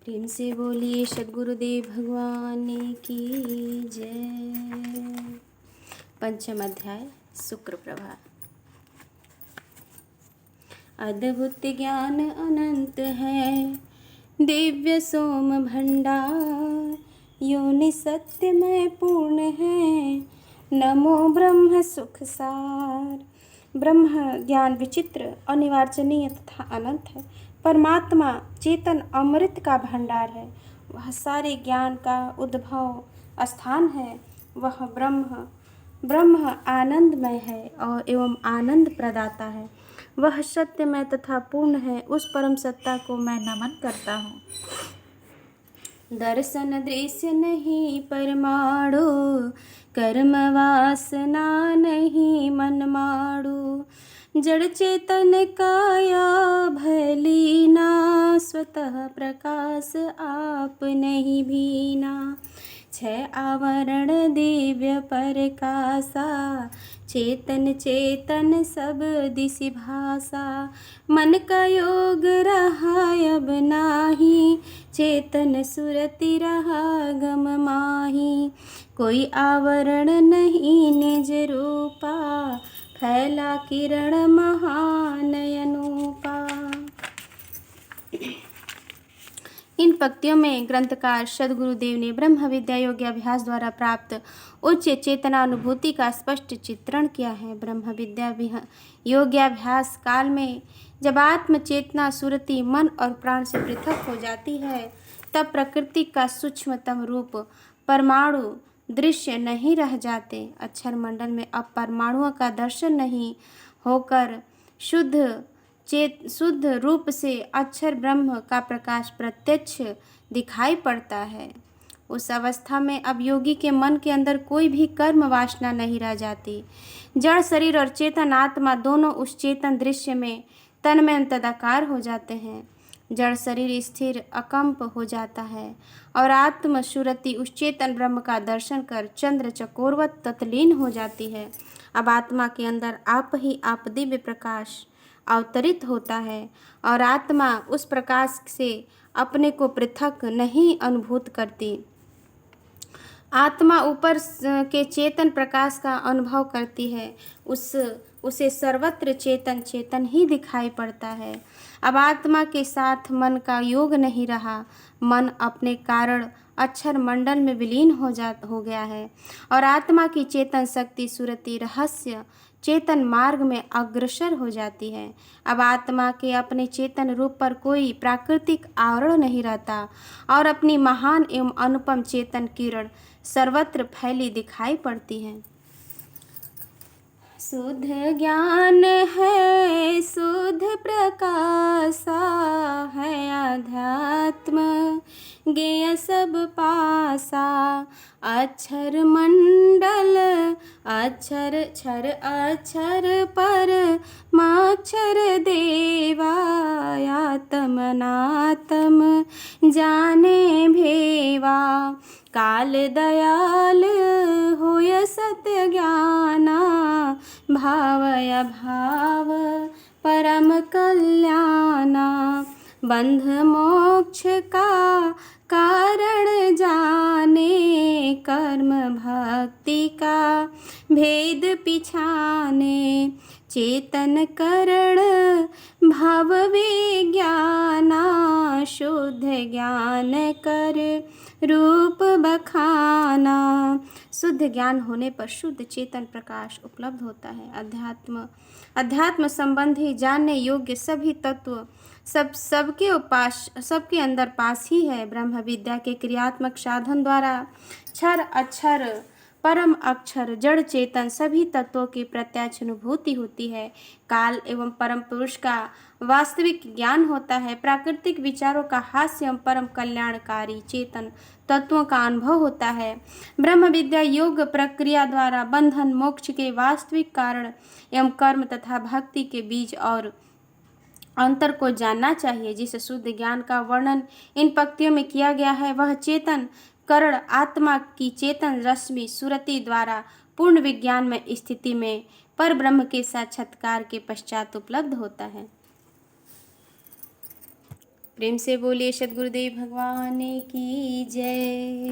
प्रेम से बोलिए सद्गुरुदेव भगवान की जय। पंचम अध्याय शुक्र प्रभा। अद्भुत ज्ञान अनंत है, दिव्य सोम भंडार, योनि सत्यमय पूर्ण है, नमो ब्रह्म सुख सार। ब्रह्म ज्ञान विचित्र, अनिर्वचनीय तथा अनंत है। परमात्मा चेतन अमृत का भंडार है। वह सारे ज्ञान का उद्भव स्थान है। वह ब्रह्म आनंदमय है और एवं आनंद प्रदाता है। वह सत्यमय तथा पूर्ण है। उस परम सत्ता को मैं नमन करता हूँ। दर्शन दृश्य नहीं परमाणु, कर्म वासना नहीं मन माड़ू। जड़ चेतन काया भलीना, स्वतः प्रकाश आप नहीं भीना। छह आवरण दिव्य परकासा, चेतन चेतन सब दिशि भाषा। मन का योग रहा अब नाही, चेतन सुरति रहा गम माही। कोई आवरण नहीं निज रूपा, फैला किरण महानयनूपा। इन पंक्तियों में ग्रंथकार सद्गुरुदेव ने ब्रह्म विद्या योग्य अभ्यास द्वारा प्राप्त उच्च चेतनानुभूति का स्पष्ट चित्रण किया है। ब्रह्म विद्या योग्याभ्यास काल में जब आत्म चेतना सुरति मन और प्राण से पृथक हो जाती है, तब प्रकृति का सूक्ष्मतम रूप परमाणु दृश्य नहीं रह जाते। अक्षर मंडल में अब परमाणुओं का दर्शन नहीं होकर शुद्ध रूप से अक्षर ब्रह्म का प्रकाश प्रत्यक्ष दिखाई पड़ता है। उस अवस्था में अब योगी के मन के अंदर कोई भी कर्म वासना नहीं रह जाती। जड़ शरीर और चेतन आत्मा दोनों उस चेतन दृश्य में तन्मय तदाकार हो जाते हैं। जड़ शरीर स्थिर अकंप हो जाता है और आत्म सुरति उस चेतन ब्रह्म का दर्शन कर चंद्र चकोरवत तत्लीन हो जाती है। अब आत्मा के अंदर आप ही आप दिव्य प्रकाश अवतरित होता है और आत्मा उस प्रकाश से अपने को पृथक नहीं अनुभूत करती। आत्मा ऊपर के चेतन प्रकाश का अनुभव करती है। उसे सर्वत्र चेतन चेतन ही दिखाई पड़ता है। अब आत्मा के साथ मन का योग नहीं रहा। मन अपने कारण अक्षर मंडल में विलीन हो गया है और आत्मा की चेतन शक्ति सुरति रहस्य चेतन मार्ग में अग्रसर हो जाती है। अब आत्मा के अपने चेतन रूप पर कोई प्राकृतिक आवरण नहीं रहता और अपनी महान एवं अनुपम चेतन किरण सर्वत्र फैली दिखाई पड़ती है। शुद्ध ज्ञान है, शुद्ध प्रकाशा है अध्यात्म, ज्ञेय सब पासा। अक्षर मंडल अक्षर क्षर अक्षर पर माक्षर देवा, आत्मनात्म जाने भेवा। काल दयाल होय सत्य ज्ञाना, भावय भाव परम कल्याणा। बंध मोक्ष का कारण जाने, कर्म भक्ति का भेद पिछाने। चेतन करण भव विज्ञाना, शुद्ध ज्ञान कर रूप बखाना। शुद्ध ज्ञान होने पर शुद्ध चेतन प्रकाश उपलब्ध होता है। अध्यात्म संबंधी जानने योग्य सभी तत्व सबके अंदर पास ही है। ब्रह्म विद्या के क्रियात्मक साधन द्वारा क्षर अक्षर परम अक्षर जड़ चेतन सभी तत्वों की प्रत्यक्ष अनुभूति होती है। काल एवं परम पुरुष का वास्तविक ज्ञान होता है। प्राकृतिक विचारों का हास्य एवं परम कल्याणकारी चेतन तत्वों का अनुभव होता है। ब्रह्म विद्या योग प्रक्रिया द्वारा बंधन मोक्ष के वास्तविक कारण एवं कर्म तथा भक्ति के बीच और अंतर को जानना चाहिए। जिस शुद्ध ज्ञान का वर्णन इन पंक्तियों में किया गया है, वह चेतन करण आत्मा की चेतन रश्मि सुरति द्वारा पूर्ण विज्ञान में स्थिति में पर ब्रह्म के साक्षात्कार के पश्चात उपलब्ध होता है। प्रेम से बोलिए सद्गुरुदेव भगवान की जय।